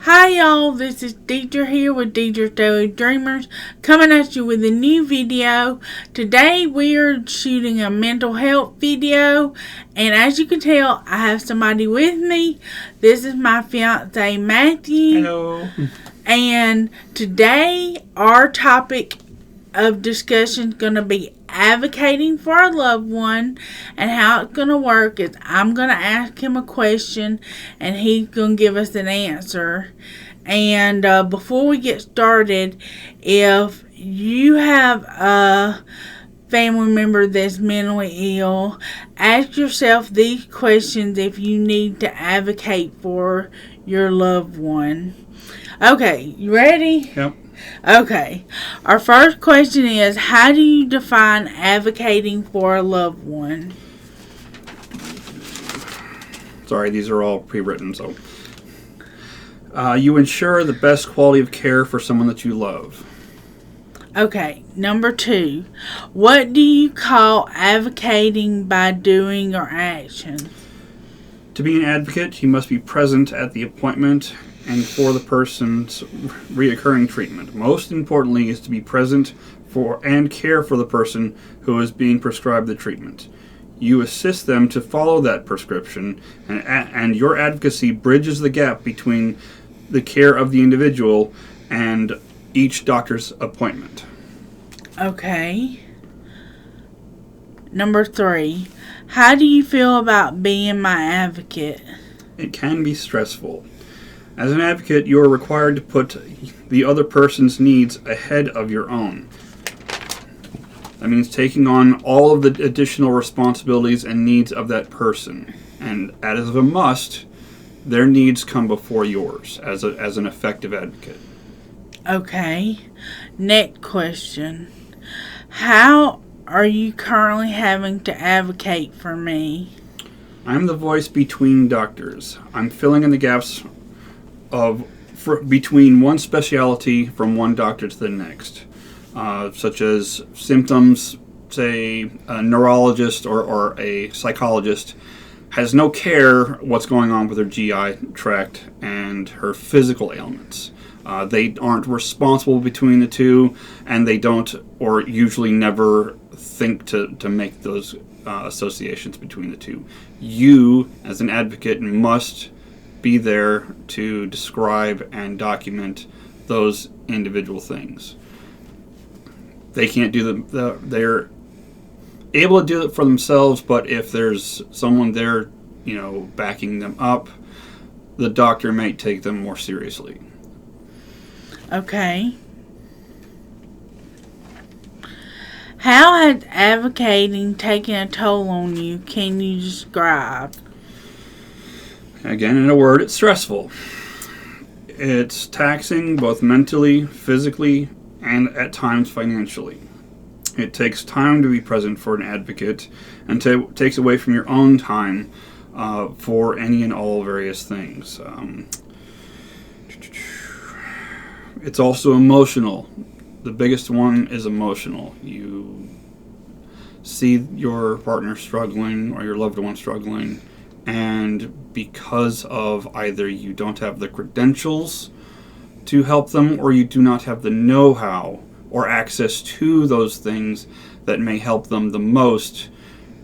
Hi y'all, this is Deidra here with Deidra's Daily Dreamers, coming at you with a new video. Today we are shooting a mental health video, and as you can tell, I have somebody with me. This is my fiancé Matthew. Hello. And today our topic of discussion is going to be advocating for a loved one, and how it's going to work is I'm going to ask him a question and he's going to give us an answer. And before we get started, if you have a family member that's mentally ill, ask yourself these questions if you need to advocate for your loved one. Okay, you ready? Yep. Okay, our first question is, how do you define advocating for a loved one? Sorry, these are all pre-written, so. You ensure the best quality of care for someone that you love. Okay, number 2, what do you call advocating by doing or action? To be an advocate, you must be present at the appointment and for the person's reoccurring treatment. Most importantly is to be present for and care for the person who is being prescribed the treatment. You assist them to follow that prescription, and your advocacy bridges the gap between the care of the individual and each doctor's appointment. Okay. Number 3, how do you feel about being my advocate? It can be stressful. As an advocate, you are required to put the other person's needs ahead of your own. That means taking on all of the additional responsibilities and needs of that person. And as a must, their needs come before yours as an effective advocate. Okay. Next question. How are you currently having to advocate for me? I'm the voice between doctors. I'm filling in the gaps between one specialty from one doctor to the next, such as symptoms. Say a neurologist or a psychologist has no care what's going on with her GI tract and her physical ailments. They aren't responsible between the two, and they don't, or usually never, think to make those associations between the two. You, as an advocate, must be there to describe and document those individual things. They can't do they're able to do it for themselves, but if there's someone there, backing them up, the doctor may take them more seriously. Okay. How has advocating taken a toll on you? Can you describe? Again, in a word, it's stressful. It's taxing both mentally, physically, and at times financially. It takes time to be present for an advocate, and takes away from your own time for any and all various things. It's also emotional. The biggest one is emotional. You see your partner struggling or your loved one struggling, and because of either you don't have the credentials to help them, or you do not have the know-how or access to those things that may help them the most,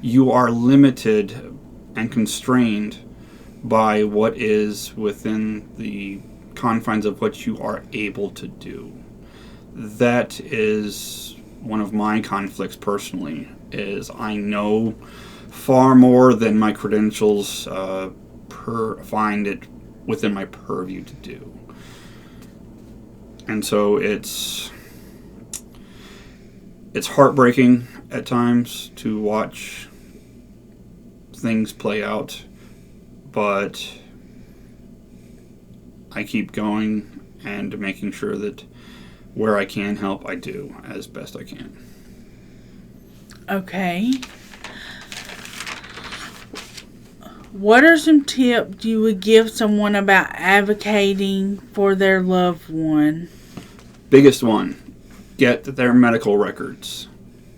you are limited and constrained by what is within the confines of what you are able to do. That is one of my conflicts personally, is I know far more than my credentials find it within my purview to do. And so it's heartbreaking at times to watch things play out, but I keep going and making sure that where I can help, I do as best I can. Okay. What are some tips you would give someone about advocating for their loved one? Biggest one, get their medical records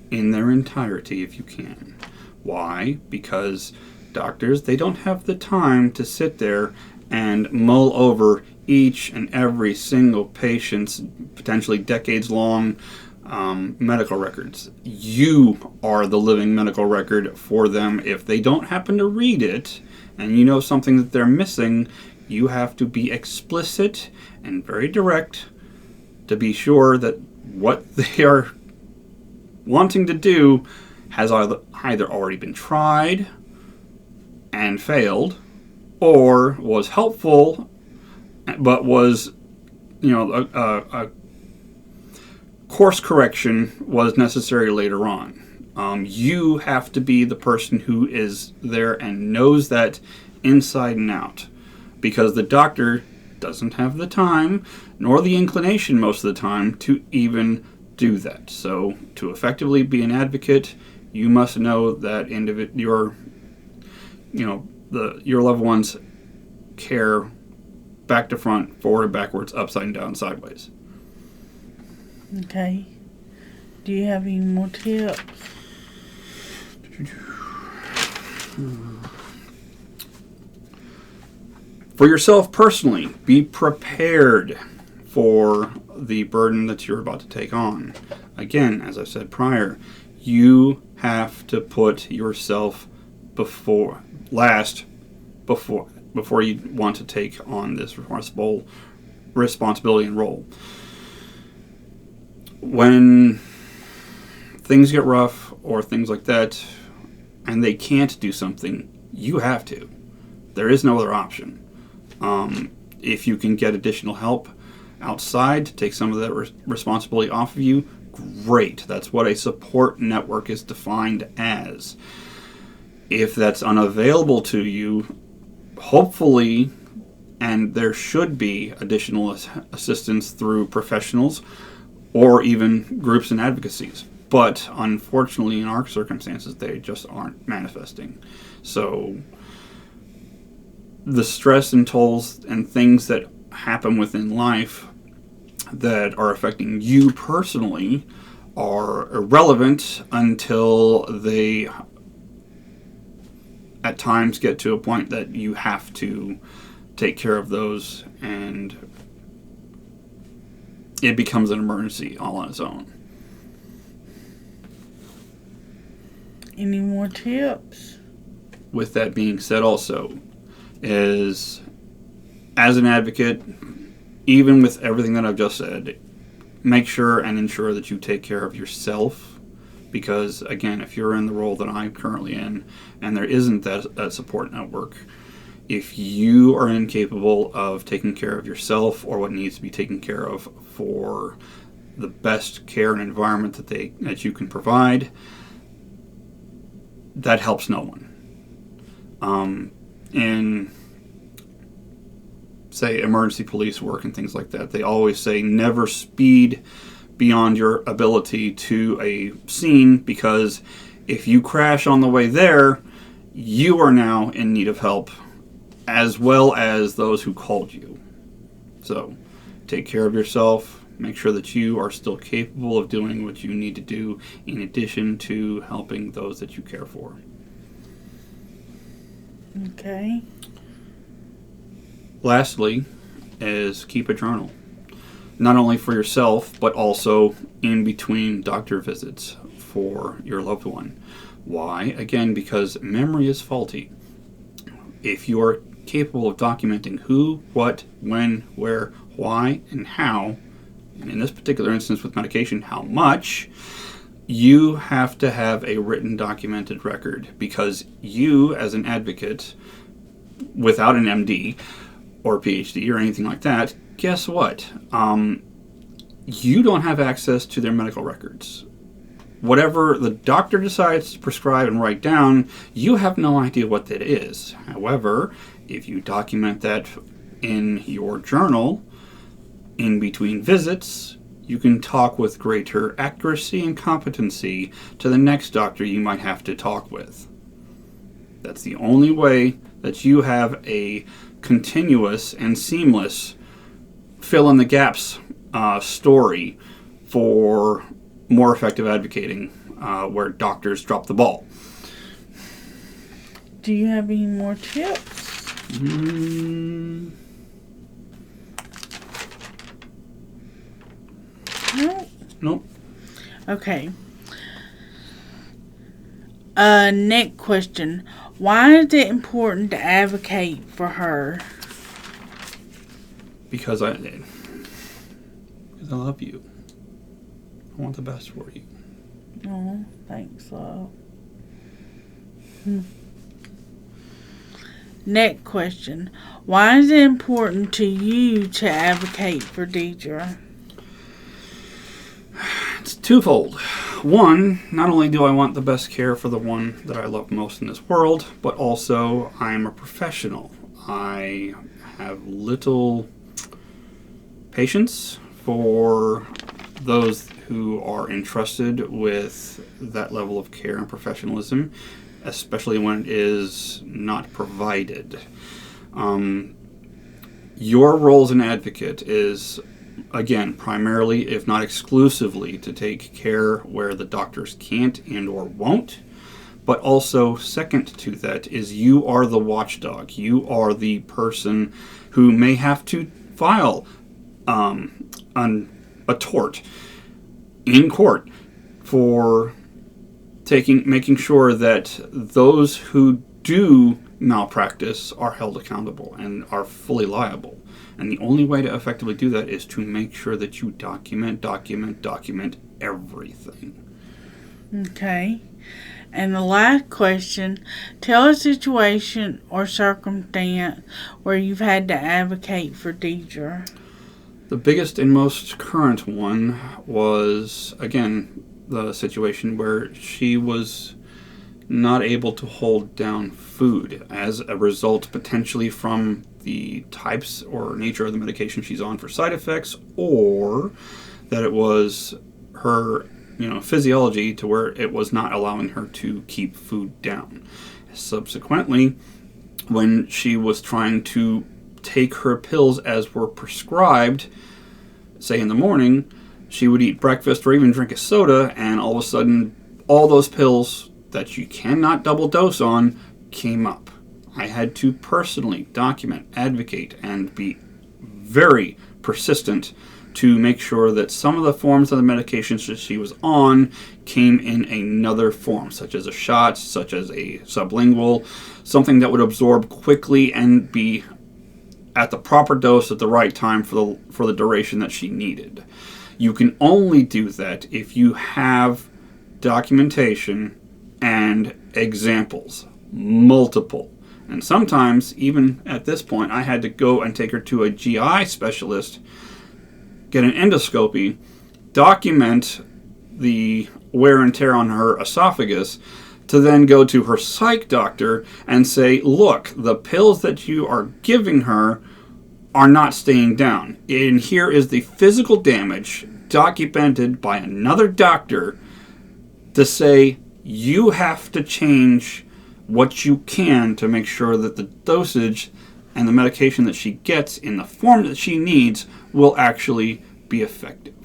in their entirety if you can. Why? Because doctors, they don't have the time to sit there and mull over each and every single patient's potentially decades-long medical records. You are the living medical record for them. If they don't happen to read it, and you know something that they're missing, you have to be explicit and very direct to be sure that what they are wanting to do has either already been tried and failed, or was helpful but was, a course correction was necessary later on. You have to be the person who is there and knows that inside and out, because the doctor doesn't have the time nor the inclination most of the time to even do that. So to effectively be an advocate, you must know that your loved ones care back to front, forward, backwards, upside down, sideways. Okay. Do you have any more tips? For yourself personally, be prepared for the burden that you're about to take on. Again, as I said prior, you have to put yourself before you want to take on this responsibility and role. When things get rough or things like that, and they can't do something, you have to. There is no other option. If you can get additional help outside to take some of that responsibility off of you, great. That's what a support network is defined as. If that's unavailable to you, hopefully, and there should be additional assistance through professionals or even groups and advocacies. But unfortunately, in our circumstances, they just aren't manifesting. So the stress and tolls and things that happen within life that are affecting you personally are irrelevant until they at times get to a point that you have to take care of those, and it becomes an emergency all on its own. Any more tips? With that being said, also, is as an advocate, even with everything that I've just said, make sure and ensure that you take care of yourself, because again, if you're in the role that I'm currently in and there isn't that support network, if you are incapable of taking care of yourself or what needs to be taken care of for the best care and environment that you can provide, that helps no one. In, say, emergency police work and things like that, they always say never speed beyond your ability to a scene, because if you crash on the way there, you are now in need of help, as well as those who called you. So take care of yourself. Make sure that you are still capable of doing what you need to do, in addition to helping those that you care for. Okay. Lastly, is keep a journal. Not only for yourself, but also in between doctor visits for your loved one. Why? Again, because memory is faulty. If you are capable of documenting who, what, when, where, why, and how, and in this particular instance with medication, how much, you have to have a written documented record, because you, as an advocate, without an MD or PhD or anything like that, guess what? You don't have access to their medical records. Whatever the doctor decides to prescribe and write down, you have no idea what that is. However, if you document that in your journal, in between visits, you can talk with greater accuracy and competency to the next doctor you might have to talk with. That's the only way that you have a continuous and seamless fill-in-the-gaps story for more effective advocating, where doctors drop the ball. Do you have any more tips? No. Nope. Okay. Next question. Why is it important to advocate for her? Because I love you. I want the best for you. Oh, thanks, love. Next question. Why is it important to you to advocate for Deidra? It's twofold. One, not only do I want the best care for the one that I love most in this world, but also I am a professional. I have little patience for those who are entrusted with that level of care and professionalism, especially when it is not provided. Your role as an advocate is, again, primarily, if not exclusively, to take care where the doctors can't and or won't. But also, second to that, is you are the watchdog. You are the person who may have to file a tort in court for making sure that those who do malpractice are held accountable and are fully liable. And the only way to effectively do that is to make sure that you document everything. Okay. And the last question, tell a situation or circumstance where you've had to advocate for Deidra. The biggest and most current one was, again, the situation where she was not able to hold down food as a result potentially from the types or nature of the medication she's on for side effects, or that it was her physiology to where it was not allowing her to keep food down. Subsequently, when she was trying to take her pills as were prescribed, say in the morning, she would eat breakfast or even drink a soda, and all of a sudden all those pills that you cannot double dose on came up. I had to personally document, advocate, and be very persistent to make sure that some of the forms of the medications that she was on came in another form, such as a shot, such as a sublingual, something that would absorb quickly and be at the proper dose at the right time for the duration that she needed. You can only do that if you have documentation and examples, multiple. And sometimes, even at this point, I had to go and take her to a GI specialist, get an endoscopy, document the wear and tear on her esophagus, to then go to her psych doctor and say, look, the pills that you are giving her are not staying down. And here is the physical damage documented by another doctor to say you have to change what you can to make sure that the dosage and the medication that she gets in the form that she needs will actually be effective.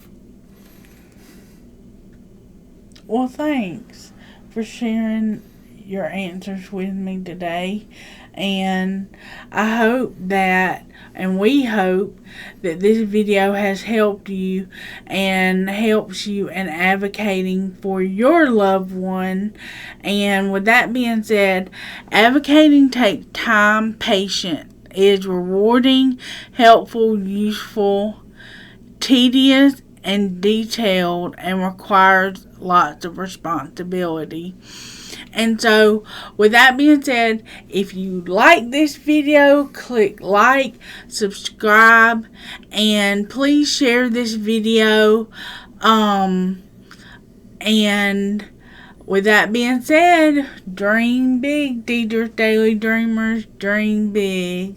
Well, thanks for sharing your answers with me today. And I hope that, and we hope that this video has helped you and helps you in advocating for your loved one. And with that being said, advocating takes time, patience, is rewarding, helpful, useful, tedious, and detailed, and requires lots of responsibility. And so, with that being said, if you like this video, click like, subscribe, and please share this video. And with that being said, dream big, Deidra Daily Dreamers, dream big.